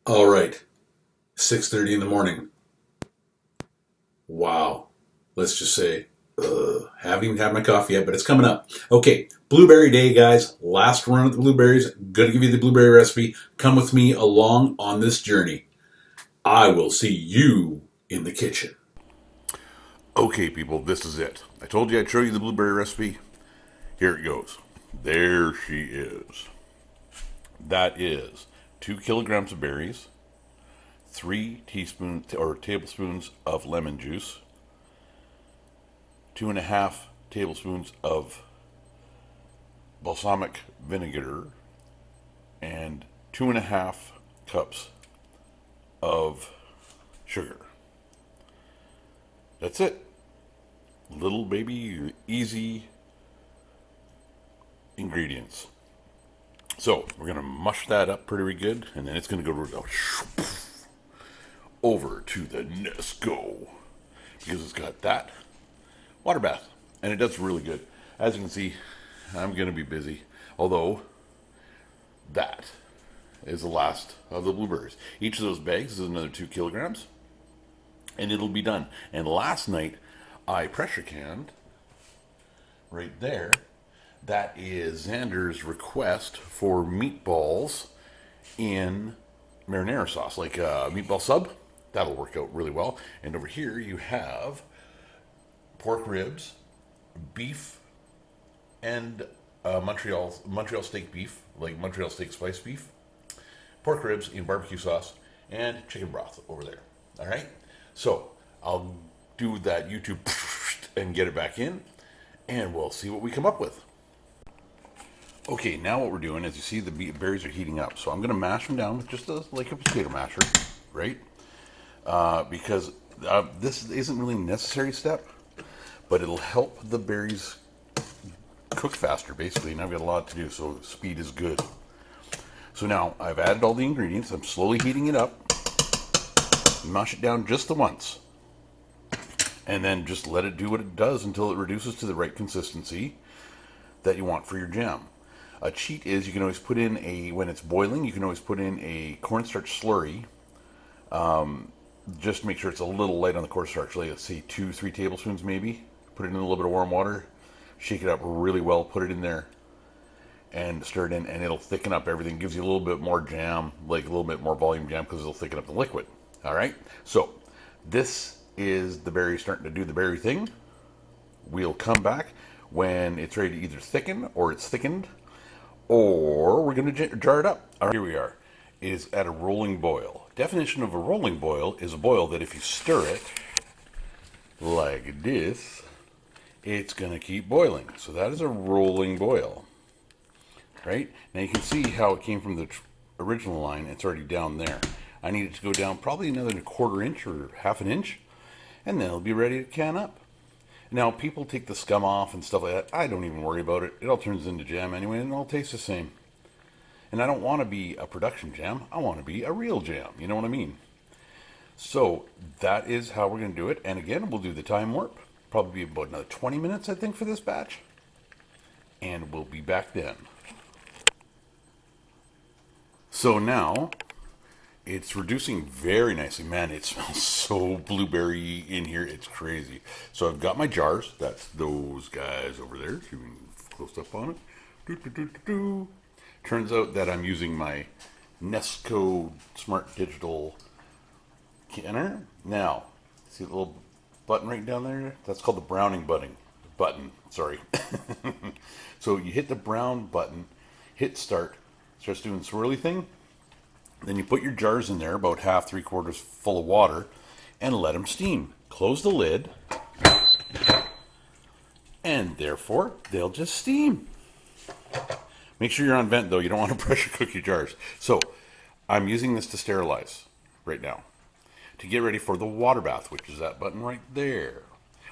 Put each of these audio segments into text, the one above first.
All right, 6:30 in the morning. Wow. Let's just say, haven't even had my coffee yet, but it's coming up. Okay, blueberry day, guys. Last run of the blueberries. Gonna give you the blueberry recipe. Come with me along on this journey. I will see you in the kitchen. Okay, people, this is it. I told you I'd show you the blueberry recipe. Here it goes. There she is. That is 2 kilograms of berries, 3 teaspoons or tablespoons of lemon juice, 2.5 tablespoons of balsamic vinegar, and 2.5 cups of sugar. That's it. Little baby, easy ingredients. So we're gonna mush that up pretty good, and then it's gonna go over to the Nesco because it's got that water bath, and it does really good. As you can see, I'm gonna be busy. Although that is the last of the blueberries. Each of those bags is another 2 kilograms, and it'll be done. And last night I pressure canned right there. That is Xander's request for meatballs in marinara sauce, like a meatball sub. That'll work out really well. And over here you have pork ribs, beef, and Montreal steak beef, like Montreal steak spice beef, pork ribs in barbecue sauce, and chicken broth over there. All right. So I'll do that YouTube and get it back in, and we'll see what we come up with. Okay, now what we're doing is you see the berries are heating up, so I'm going to mash them down with just like a potato masher, right? Because this isn't really a necessary step, but it'll help the berries cook faster, basically. And I've got a lot to do, so speed is good. So now I've added all the ingredients. I'm slowly heating it up. Mash it down just the once, and then just let it do what it does until it reduces to the right consistency that you want for your jam. A cheat is you can always put in when it's boiling, you can always put in a cornstarch slurry. Just make sure it's a little light on the cornstarch, like let's say 2-3 tablespoons maybe. Put it in a little bit of warm water, shake it up really well, put it in there, and stir it in, and it'll thicken up everything. Gives you a little bit more jam, like a little bit more volume jam, because it'll thicken up the liquid. All right, so this is the berry starting to do the berry thing. We'll come back when it's ready to either thicken or it's thickened, or we're going to jar it up. All right, here we are. It is at a rolling boil. Definition of a rolling boil is a boil that if you stir it like this, it's going to keep boiling. So that is a rolling boil. Right? Now you can see how it came from the original line. It's already down there. I need it to go down probably another 1/4 inch or 1/2 inch, and then it'll be ready to can up. Now, people take the scum off and stuff like that. I don't even worry about it. It all turns into jam anyway, and it all tastes the same. And I don't want to be a production jam. I want to be a real jam. You know what I mean? So that is how we're going to do it. And again, we'll do the time warp. Probably be about another 20 minutes, I think, for this batch. And we'll be back then. So now it's reducing very nicely. Man, it smells so blueberry in here. It's crazy. So I've got my jars. That's those guys over there. If you can close up on it. Do. Turns out that I'm using my Nesco Smart Digital canner. Now, see the little button right down there? That's called the browning button. Sorry. So you hit the brown button, hit start, starts doing the swirly thing. Then you put your jars in there, about half, 3/4 full of water, and let them steam. Close the lid, and therefore they'll just steam. Make sure you're on vent though. You don't want to pressure cook your jars. So I'm using this to sterilize right now to get ready for the water bath, which is that button right there.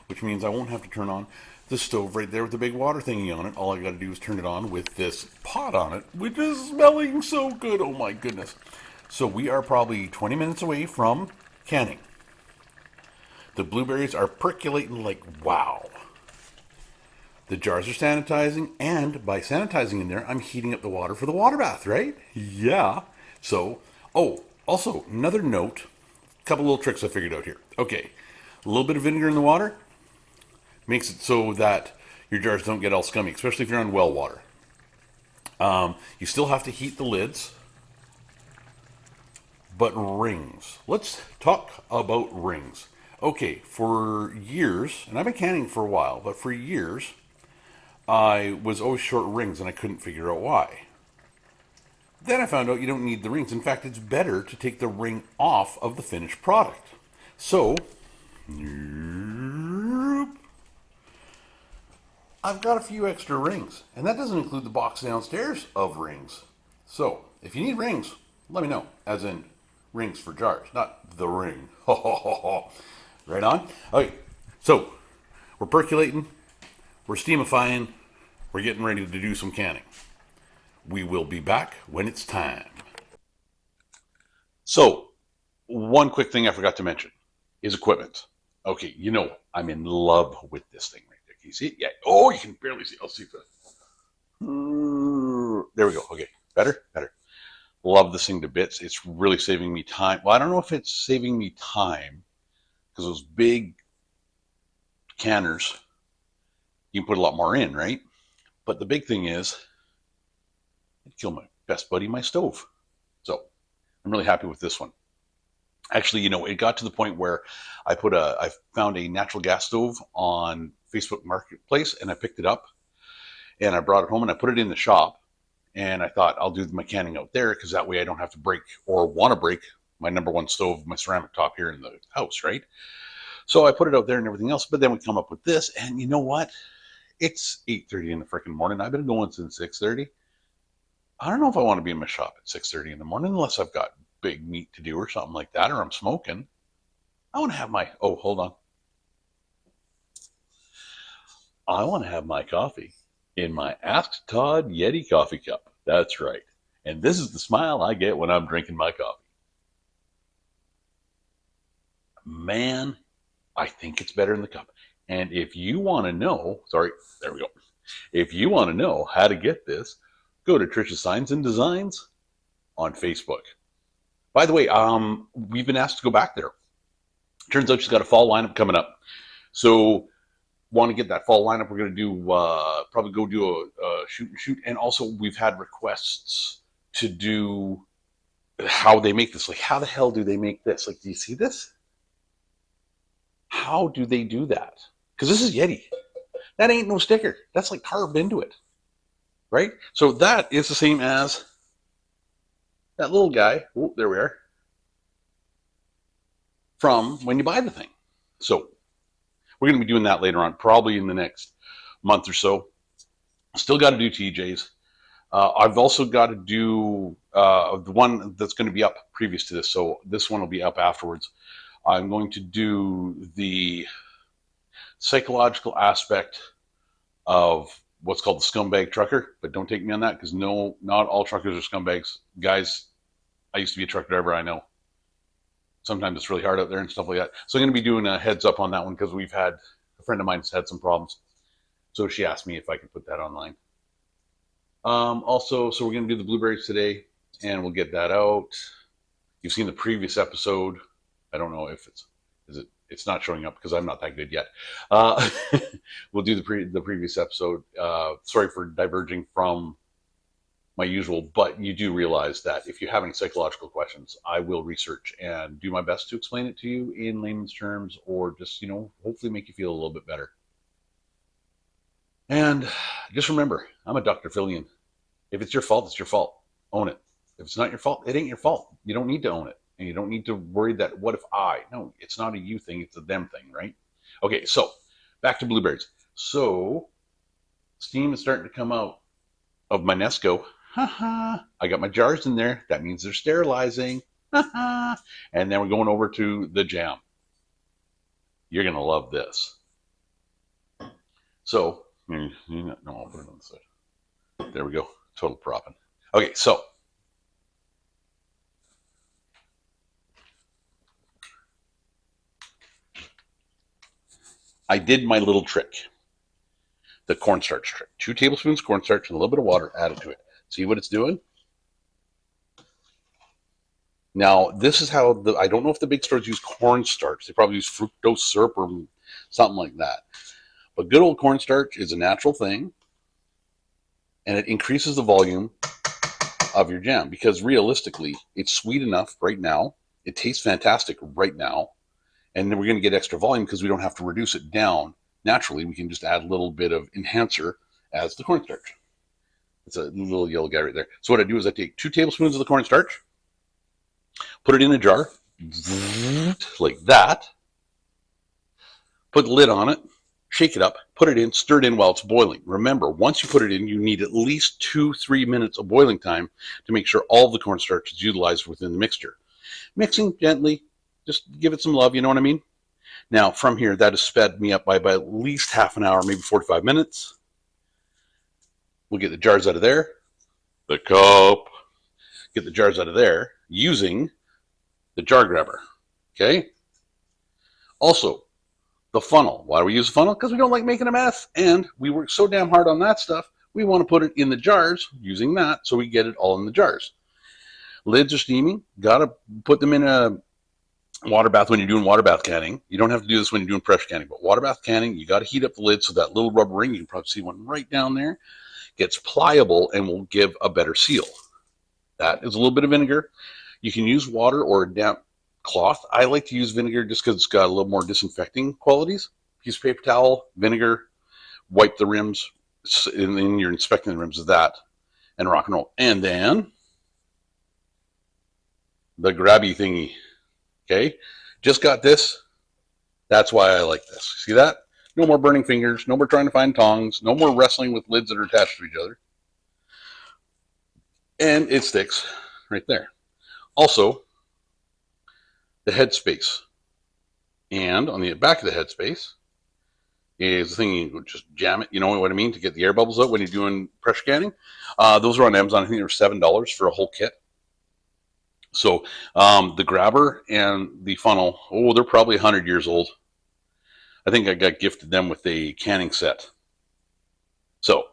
Which means I won't have to turn on the stove right there with the big water thingy on it. All I got to do is turn it on with this pot on it, which is smelling so good. Oh my goodness. So we are probably 20 minutes away from canning. The blueberries are percolating like wow. The jars are sanitizing, and by sanitizing in there, I'm heating up the water for the water bath, right? Yeah. So, Also, another note, a couple little tricks I figured out here. Okay, a little bit of vinegar in the water makes it so that your jars don't get all scummy, especially if you're on well water. You still have to heat the lids, but rings. Let's talk about rings. Okay, for years, and I've been canning for a while, but for years, I was always short rings and I couldn't figure out why. Then I found out you don't need the rings. In fact, it's better to take the ring off of the finished product. So, I've got a few extra rings, and that doesn't include the box downstairs of rings. So, if you need rings, let me know. As in, rings for jars, not the ring. Right on? Okay, so we're percolating, we're steamifying, we're getting ready to do some canning. We will be back when it's time. So, one quick thing I forgot to mention is equipment. Okay, you know, I'm in love with this thing right there. Can you see it? Yeah. Oh, you can barely see it. I'll see if there we go. Okay, better, better. Love this thing to bits. It's really saving me time. Well, I don't know if it's saving me time because those big canners, you can put a lot more in, right? But the big thing is, it killed my best buddy, my stove. So I'm really happy with this one. Actually, you know, it got to the point where I found a natural gas stove on Facebook Marketplace, and I picked it up and I brought it home and I put it in the shop, and I thought I'll do my canning out there because that way I don't have to break or want to break my number one stove, my ceramic top here in the house, right? So I put it out there and everything else, but then we come up with this, and you know what? It's 8:30 in the freaking morning. I've been going since 6:30. I don't know if I want to be in my shop at 6:30 in the morning unless I've got big meat to do or something like that, or I'm smoking. I want to have my, oh, hold on. I want to have my coffee in my AskTodd Yeti coffee cup. That's right. And this is the smile I get when I'm drinking my coffee. Man, I think it's better in the cup. And if you want to know, sorry, there we go. If you want to know how to get this, go to Trisha's Signs and Designs on Facebook. By the way, we've been asked to go back there. Turns out she's got a fall lineup coming up. So, want to get that fall lineup, we're going to do, probably go do a shoot and shoot. And also, we've had requests to do how they make this. Like, how the hell do they make this? Like, do you see this? How do they do that? Because this is Yeti. That ain't no sticker. That's like carved into it. Right? So that is the same as that little guy. Oh, there we are. From when you buy the thing. So we're going to be doing that later on, probably in the next month or so. Still got to do TJs. I've also got to do the one that's going to be up previous to this. So this one will be up afterwards. I'm going to do the psychological aspect of what's called the scumbag trucker, but don't take me on that because no, not all truckers are scumbags. Guys, I used to be a truck driver, I know. Sometimes it's really hard out there and stuff like that. So I'm going to be doing a heads up on that one because we've had, a friend of mine's had some problems. So she asked me if I could put that online. Also, so we're going to do the blueberries today and we'll get that out. You've seen the previous episode. I don't know if it's not showing up because I'm not that good yet. We'll do the previous episode. Sorry for diverging from my usual, but you do realize that if you have any psychological questions, I will research and do my best to explain it to you in layman's terms, or just, you know, hopefully make you feel a little bit better. And just remember, I'm a Dr. Fillion. If it's your fault, it's your fault. Own it. If it's not your fault, it ain't your fault. You don't need to own it. And you don't need to worry that, what if I? No, it's not a you thing, it's a them thing, right? Okay, so back to blueberries. So steam is starting to come out of my Nesco. I got my jars in there. That means they're sterilizing. And then we're going over to the jam. You're going to love this. So, no, I'll put it on the side. There we go. Total propping. Okay, so I did my little trick. The cornstarch trick. 2 tablespoons cornstarch and a little bit of water added to it. See what it's doing? Now, this is how I don't know if the big stores use cornstarch. They probably use fructose syrup or something like that. But good old cornstarch is a natural thing, and it increases the volume of your jam because realistically, it's sweet enough right now. It tastes fantastic right now. And then we're going to get extra volume because we don't have to reduce it down. Naturally, we can just add a little bit of enhancer as the cornstarch. It's a little yellow guy right there. So what I do is I take 2 tablespoons of the cornstarch, put it in a jar, like that, put the lid on it, shake it up, put it in, stir it in while it's boiling. Remember, once you put it in, you need at least 2-3 minutes of boiling time to make sure all the cornstarch is utilized within the mixture. Mixing gently, just give it some love, you know what I mean? Now, from here, that has sped me up by at least half an hour, maybe 45 minutes. We'll get the jars out of there. The cup. Get the jars out of there using the jar grabber. Okay? Also, the funnel. Why do we use a funnel? Because we don't like making a mess. And we work so damn hard on that stuff, we want to put it in the jars using that so we get it all in the jars. Lids are steaming. Got to put them in a water bath when you're doing water bath canning. You don't have to do this when you're doing pressure canning, but water bath canning, you got to heat up the lid so that little rubber ring, you can probably see one right down there, gets pliable and will give a better seal. That is a little bit of vinegar. You can use water or a damp cloth. I like to use vinegar just because it's got a little more disinfecting qualities. Piece of paper towel, vinegar, wipe the rims, and then you're inspecting the rims of that, and rock and roll. And then the grabby thingy. Okay, just got this. That's why I like this. See that? No more burning fingers. No more trying to find tongs. No more wrestling with lids that are attached to each other. And it sticks right there. Also, the headspace. And on the back of the headspace is the thing you just jam it. You know what I mean? To get the air bubbles out when you're doing pressure canning. Those are on Amazon. I think they were $7 for a whole kit. So the grabber and the funnel, they're probably 100 years old. I think I got gifted them with a canning set. So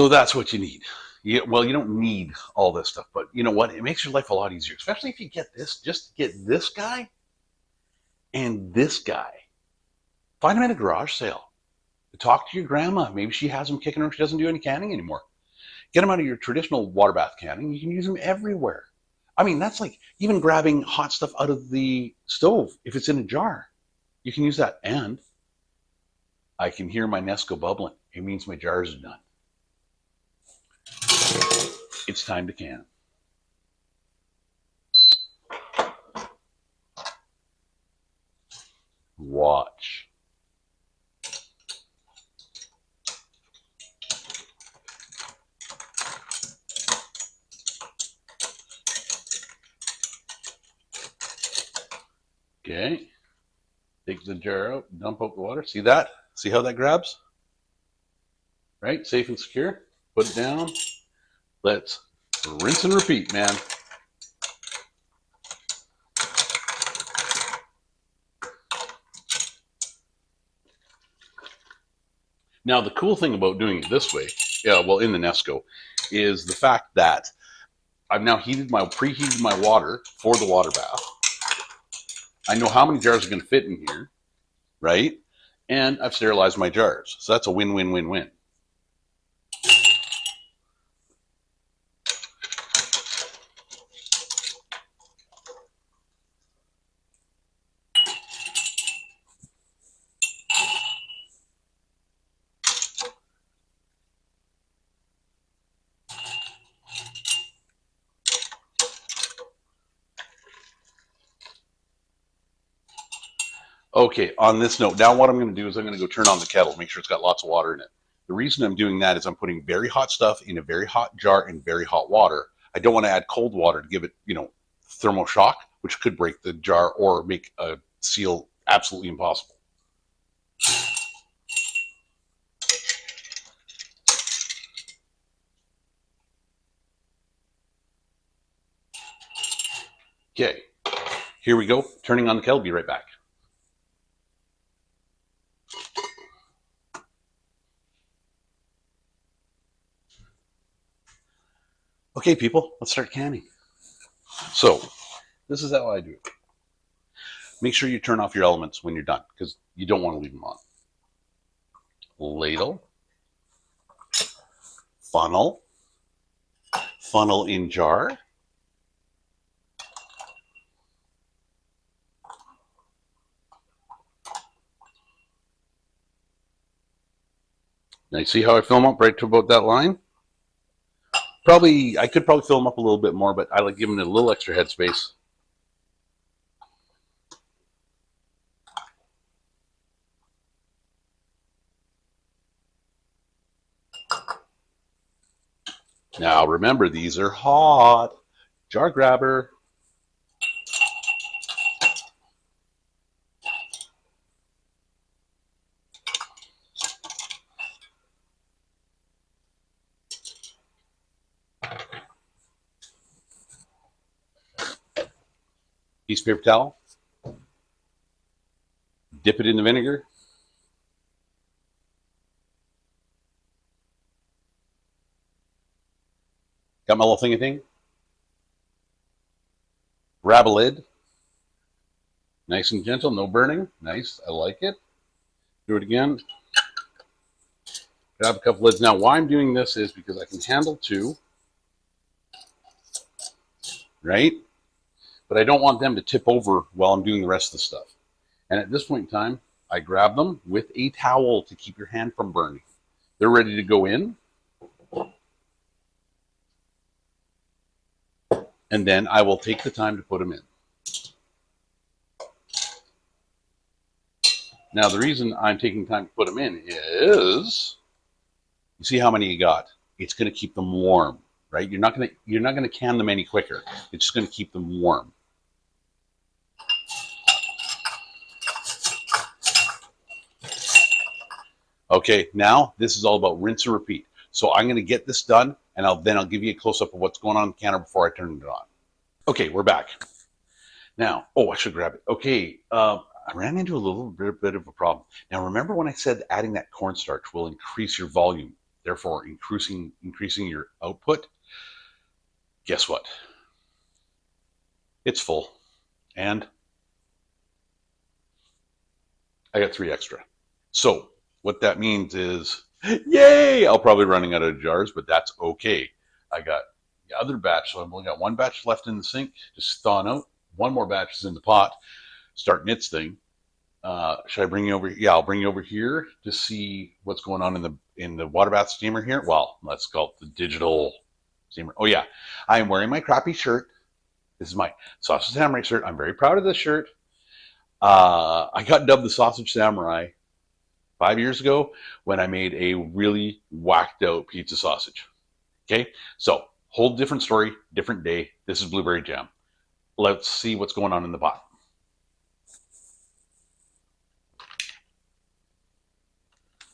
that's what you need. Well, you don't need all this stuff, but you know what? It makes your life a lot easier, especially if you get this. Just get this guy and this guy. Find them at a garage sale. Talk to your grandma. Maybe she has them kicking around. She doesn't do any canning anymore. Get them out of your traditional water bath canning. You can use them everywhere. I mean, that's like even grabbing hot stuff out of the stove if it's in a jar. You can use that. And I can hear my Nesco bubbling. It means my jars are done. It's time to can. Watch. Okay. Take the jar out, dump out the water. See that? See how that grabs? Right? Safe and secure. Put it down. Let's rinse and repeat, man. Now, the cool thing about doing it this way, in the Nesco, is the fact that I've now preheated my water for the water bath. I know how many jars are going to fit in here, right? And I've sterilized my jars. So that's a win-win-win-win. Okay, on this note, now what I'm going to do is I'm going to go turn on the kettle, make sure it's got lots of water in it. The reason I'm doing that is I'm putting very hot stuff in a very hot jar in very hot water. I don't want to add cold water to give it, thermal shock, which could break the jar or make a seal absolutely impossible. Okay, here we go. Turning on the kettle. Be right back. Okay, people, let's start canning. So this is how I do it. Make sure you turn off your elements when you're done because you don't want to leave them on. Ladle, funnel, funnel in jar, now you see how I fill them up right to about that line? I could probably fill them up a little bit more, but I like giving it a little extra headspace. Now remember, these are hot. Jar grabber. Piece of paper towel. Dip it in the vinegar. Got my little thingy thing. Grab a lid. Nice and gentle, no burning. Nice, I like it. Do it again. Grab a couple lids. Now, why I'm doing this is because I can handle two, right? But I don't want them to tip over while I'm doing the rest of the stuff. And at this point in time, I grab them with a towel to keep your hand from burning. They're ready to go in. And then I will take the time to put them in. Now, the reason I'm taking time to put them in is, you see how many you got? It's going to keep them warm, right? You're not going to can them any quicker. It's just going to keep them warm. Okay, now this is all about rinse and repeat. So I'm going to get this done, and I'll give you a close-up of what's going on in the canner before I turn it on. Okay, we're back. Now, I should grab it. Okay, I ran into a little bit of a problem. Now, remember when I said adding that cornstarch will increase your volume, therefore increasing your output? Guess what? It's full. And I got 3 extra. So what that means is, yay! I'll probably running out of jars, but that's okay. I got the other batch, so I've only got 1 batch left in the sink, just thawing out. 1 more batch is in the pot, starting its thing. Should I bring you over? Yeah, I'll bring you over here to see what's going on in the water bath steamer here. Well, let's call it the digital steamer. Oh yeah, I am wearing my crappy shirt. This is my Sausage Samurai shirt. I'm very proud of this shirt. I got dubbed the Sausage Samurai 5 years ago when I made a really whacked out pizza sausage. Okay, so whole different story, different day. This is blueberry jam. Let's see what's going on in the pot.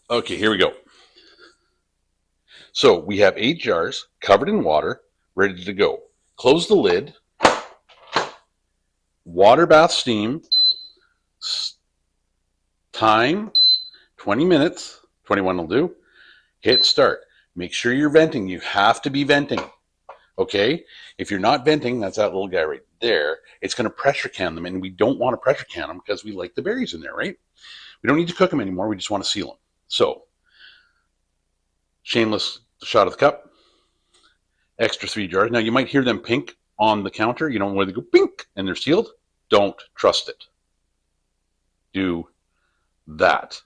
Okay, here we go. So we have 8 jars covered in water, ready to go. Close the lid. Water bath steam. Time, 20 minutes. 21 will do. Hit start. Make sure you're venting. You have to be venting. Okay? If you're not venting, that's that little guy right there. It's going to pressure can them, and we don't want to pressure can them because we like the berries in there, right? We don't need to cook them anymore. We just want to seal them. So, shameless shot of the cup. Extra 3 jars. Now, you might hear them pink on the counter. You don't know where they go pink and they're sealed. Don't trust it. Do that,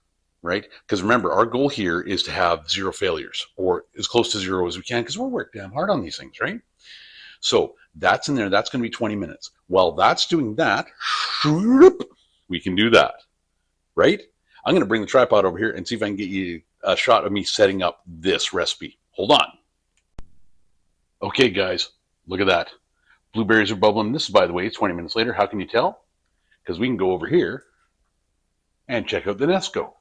right? Because remember, our goal here is to have 0 failures or as close to 0 as we can because we're working damn hard on these things, right? So that's in there. That's going to be 20 minutes. While that's doing that, we can do that, right? I'm going to bring the tripod over here and see if I can get you a shot of me setting up this recipe. Hold on. Okay, guys, look at that. Blueberries are bubbling. This is, by the way, 20 minutes later. How can you tell? Because we can go over here and check out the Nesco.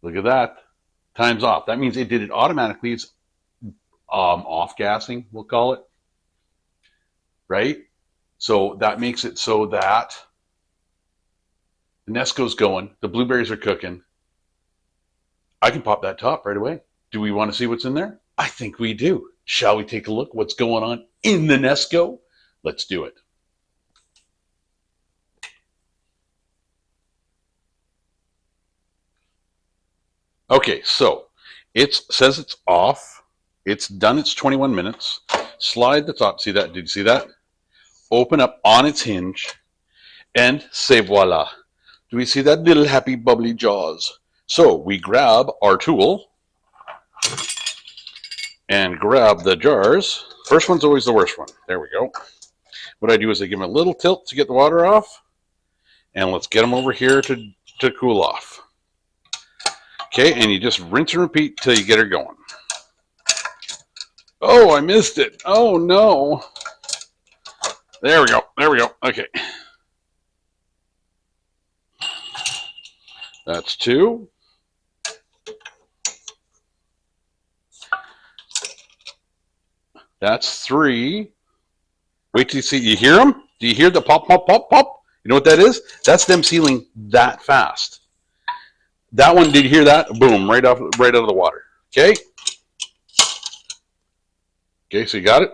Look at that. Time's off. That means it did it automatically. It's off gassing, we'll call it. Right? So that makes it so that the Nesco's going. The blueberries are cooking. I can pop that top right away. Do we want to see what's in there? I think we do. Shall we take a look what's going on in the Nesco? Let's do it. Okay, so it says it's off. It's done its 21 minutes. Slide the top. See that? Did you see that? Open up on its hinge. And say voila. Do we see that little happy bubbly jaws? So we grab our tool and grab the jars. First one's always the worst one. There we go. What I do is I give them a little tilt to get the water off. And let's get them over here to cool off. Okay, and you just rinse and repeat till you get her going. Oh, I missed it. Oh, no. There we go. There we go. Okay. That's 2. That's 3. Wait till you see. You hear them? Do you hear the pop, pop, pop, pop? You know what that is? That's them sealing that fast. That one, did you hear that? Boom, right out of the water. Okay. Okay, so you got it?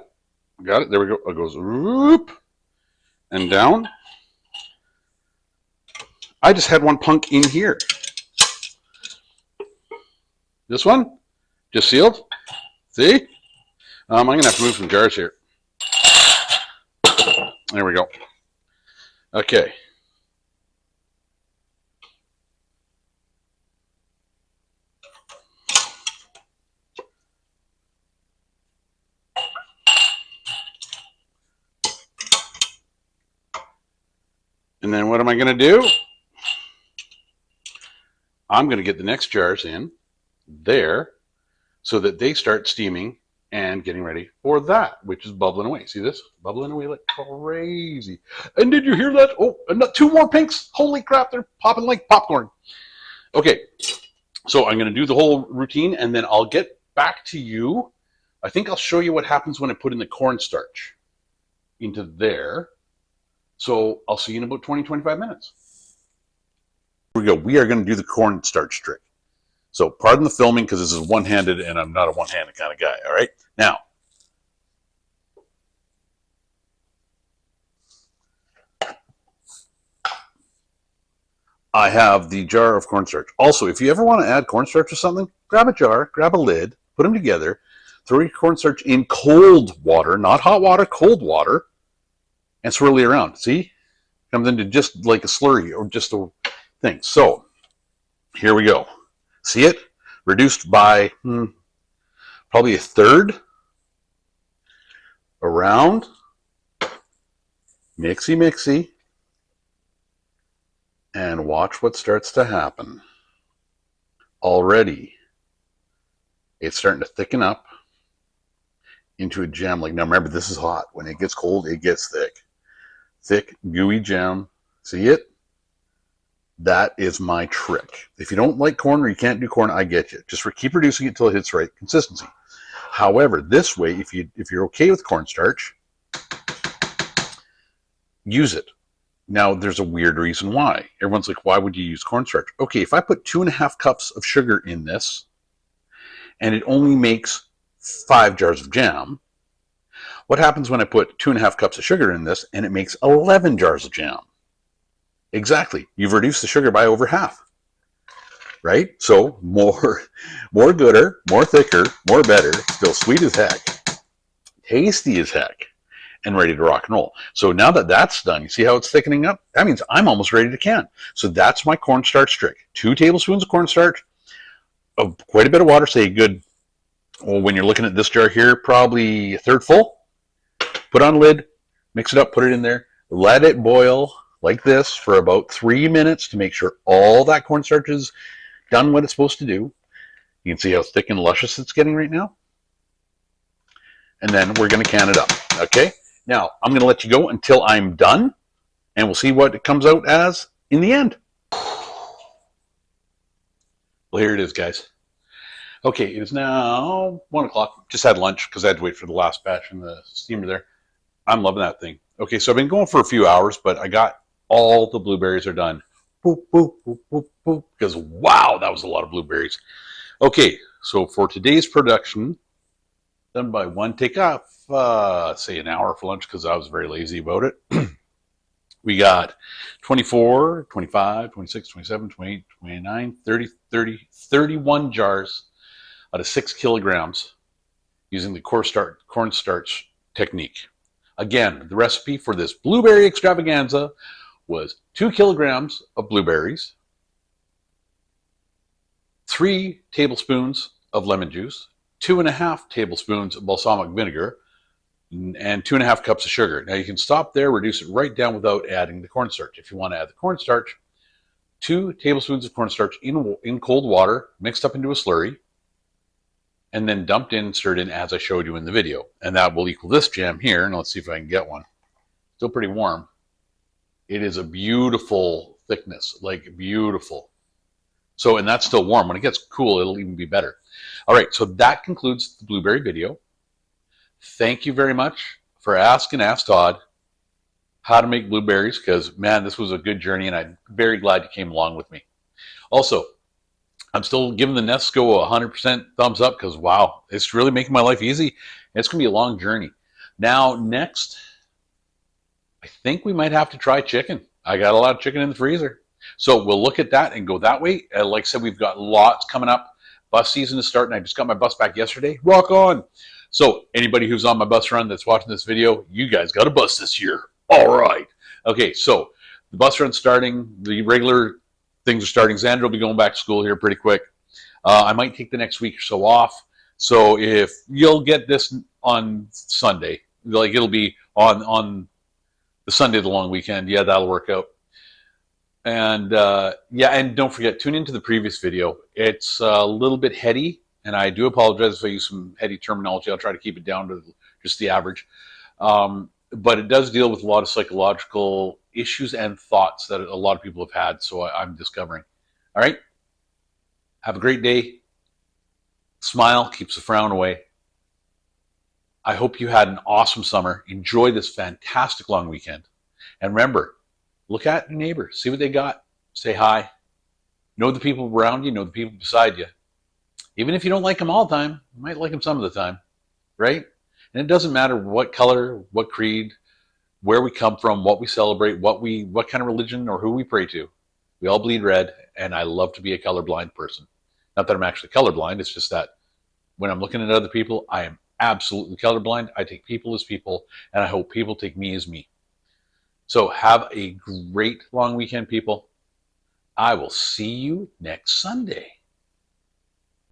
Got it? There we go. It goes whoop and down. I just had one punk in here. This one, just sealed. See? I'm going to have to move some jars here. There we go. Okay. And then what am I going to do? I'm going to get the next jars in there so that they start steaming and getting ready for that, which is bubbling away. See this? Bubbling away like crazy. And did you hear that? Oh, and 2 more pinks. Holy crap, they're popping like popcorn. Okay, so I'm going to do the whole routine, and then I'll get back to you. I think I'll show you what happens when I put in the cornstarch into there. So I'll see you in about 20-25 minutes. Here we go. We are going to do the cornstarch trick. So pardon the filming because this is one-handed and I'm not a one-handed kind of guy. All right. Now, I have the jar of cornstarch. Also, if you ever want to add cornstarch to something, grab a jar, grab a lid, put them together, throw your cornstarch in cold water, not hot water, cold water, and swirl it around. See? Comes into just like a slurry or just a thing. So, here we go. See it? Reduced by probably a third. Around. Mixy, mixy. And watch what starts to happen. Already, it's starting to thicken up into a jam. Like, now remember, this is hot. When it gets cold, it gets thick. Thick, gooey jam. See it? That is my trick. If you don't like corn or you can't do corn, I get you. Just keep reducing it until it hits the right consistency. However, this way, if you're okay with cornstarch, use it. Now, there's a weird reason why. Everyone's like, why would you use cornstarch? Okay, if I put 2.5 cups of sugar in this, and it only makes 5 jars of jam, what happens when I put 2.5 cups of sugar in this, and it makes 11 jars of jam? Exactly. You've reduced the sugar by over half. Right? So, more gooder, more thicker, more better, still sweet as heck, tasty as heck, and ready to rock and roll. So now that that's done, you see how it's thickening up? That means I'm almost ready to can. So that's my cornstarch trick. 2 tablespoons of cornstarch, quite a bit of water, say a good, well, when you're looking at this jar here, probably a third full. Put on a lid, mix it up, put it in there, let it boil like this for about 3 minutes to make sure all that cornstarch is done what it's supposed to do. You can see how thick and luscious it's getting right now. And then we're going to can it up. Okay? Now, I'm going to let you go until I'm done, and we'll see what it comes out as in the end. Well, here it is, guys. Okay, it is now 1 o'clock. Just had lunch because I had to wait for the last batch in the steamer there. I'm loving that thing. Okay, so I've been going for a few hours, but I got all the blueberries are done. Boop, boop, boop, boop, boop. Because, wow, that was a lot of blueberries. Okay, so for today's production, done by one. Take off, say an hour for lunch because I was very lazy about it. We got 24, 25, 26, 27, 28, 29, 30, 30, 31 jars out of 6 kilograms using the cornstarch technique. Again, the recipe for this blueberry extravaganza was 2 kilograms of blueberries, 3 tablespoons of lemon juice, 2.5 tablespoons of balsamic vinegar, and 2.5 cups of sugar. Now you can stop there, reduce it right down without adding the cornstarch. If you want to add the cornstarch, 2 tablespoons of cornstarch in cold water, mixed up into a slurry, and then dumped in, stirred in as I showed you in the video. And that will equal this jam here. Now let's see if I can get one. Still pretty warm. It is a beautiful thickness, like beautiful. So, and that's still warm. When it gets cool, it'll even be better. All right, so that concludes the blueberry video. Thank you very much for asking Ask Todd how to make blueberries, because, man, this was a good journey, and I'm very glad you came along with me. Also, I'm still giving the Nesco a 100% thumbs up because, wow, it's really making my life easy. It's going to be a long journey. Now, next, I think we might have to try chicken. I got a lot of chicken in the freezer. So we'll look at that and go that way. Like I said, we've got lots coming up. Bus season is starting. I just got my bus back yesterday. Rock on. So anybody who's on my bus run that's watching this video, you guys got a bus this year. All right. Okay, so the bus run's starting. The regular things are starting. Xander will be going back to school here pretty quick. I might take the next week or so off. So if you'll get this on Sunday, like it'll be on the Sunday of the long weekend. Yeah, that'll work out. And yeah, and don't forget, tune into the previous video. It's a little bit heady, and I do apologize if I use some heady terminology. I'll try to keep it down to just the average. But it does deal with a lot of psychological issues and thoughts that a lot of people have had, so I'm discovering. All right? Have a great day. Smile keeps the frown away. I hope you had an awesome summer. Enjoy this fantastic long weekend. And remember, look at your neighbor. See what they got. Say hi. Know the people around you. Know the people beside you. Even if you don't like them all the time, you might like them some of the time. Right? And it doesn't matter what color, what creed, where we come from, what we celebrate, what kind of religion or who we pray to. We all bleed red, and I love to be a colorblind person. Not that I'm actually colorblind. It's just that when I'm looking at other people, I am absolutely colorblind. I take people as people, and I hope people take me as me. So have a great long weekend, people. I will see you next Sunday.